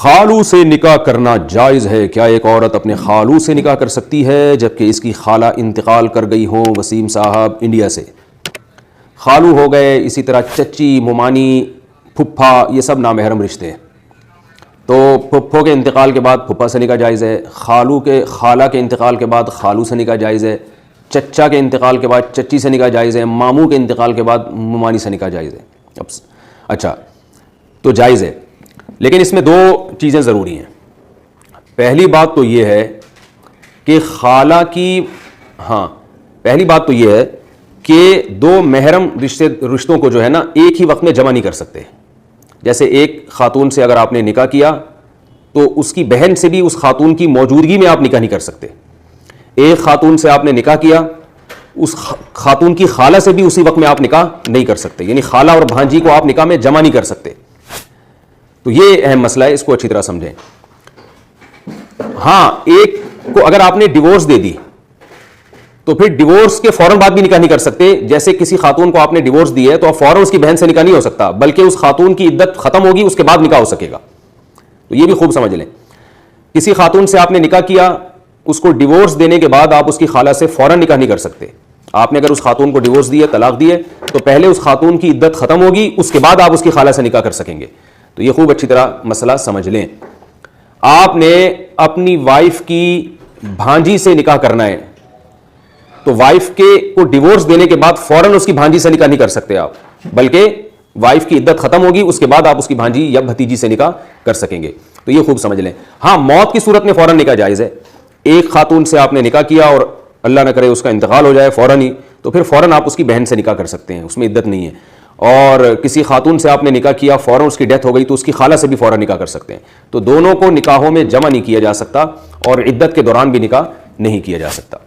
खालू से निकाह करना जायज़ है? क्या एक औरत अपने खालू से निकाह कर सकती है जबकि इसकी खाला इंतकाल कर गई हो? वसीम साहब इंडिया से। खालू हो गए, इसी तरह चच्ची, मुमानी, फुफ्फा, ये सब नामहरम रिश्ते हैं। तो फुफ्फो के इंतकाल के बाद फुफ्फा से निकाह जायज़ है, खाला के इंतकाल के बाद खालू से निकाह जायज़ है, चच्चा के इंतकाल के बाद चच्ची से निकाह जायज़ है, मामू के इंतकाल के बाद मुमानी से निकाह जायज़ है। अब अच्छा, तो जायज़ है, लेकिन इसमें दो चीज़ें ज़रूरी हैं। पहली बात तो ये है कि खाला की पहली बात तो ये है कि दो महरम रिश्तों को जो है ना एक ही वक्त में जमा नहीं कर सकते। जैसे एक खातून से अगर आपने निकाह किया तो उसकी बहन से भी उस खातून की मौजूदगी में आप निकाह नहीं कर सकते। एक खातून से आपने निकाह किया, उस खातून की खाला से भी उसी वक्त में आप निकाह नहीं कर सकते, यानी खाला और भांजी को आप निकाह में जमा नहीं कर सकते। तो ये अहम मसला है, इसको अच्छी तरह समझें। एक को अगर आपने डिवोर्स दे दी तो फिर डिवोर्स के फौरन बाद भी निकाह नहीं कर सकते। जैसे किसी खातून को आपने डिवोर्स दी है तो अब फौरन उसकी बहन से निकाह नहीं हो सकता, बल्कि उस खातून की इद्दत खत्म होगी, उसके बाद निकाह हो सकेगा। तो ये भी खूब समझ लें। किसी खातून से आपने निकाह किया, उसको डिवोर्स देने के बाद आप उसकी खाला से फौरन निकाह नहीं कर सकते। आपने अगर उस खातून को डिवोर्स दिया, तलाक दिए, तो पहले उस खातून की इद्दत खत्म होगी, उसके बाद आप उसकी खाला से निकाह कर सकेंगे। तो ये खूब अच्छी तरह मसला समझ लें। आपने अपनी वाइफ की भांजी से निकाह करना है तो वाइफ को डिवोर्स देने के बाद फौरन उसकी भांजी से निकाह नहीं कर सकते आप, बल्कि वाइफ की इद्दत खत्म होगी, उसके बाद आप उसकी भांजी या भतीजी से निकाह कर सकेंगे। तो ये खूब समझ लें। मौत की सूरत में फौरन निकाह जायज़ है। एक खातून से आपने निकाह किया और अल्लाह न करे उसका इंतकाल हो जाए फौरन ही, तो फिर फौरन आप उसकी बहन से निकाह कर सकते हैं, उसमें इद्दत नहीं है। और किसी खातून से आपने निकाह किया, फौरन उसकी डेथ हो गई, तो उसकी खाला से भी फौरन निकाह कर सकते हैं। तो दोनों को निकाहों में जमा नहीं किया जा सकता और इद्दत के दौरान भी निकाह नहीं किया जा सकता।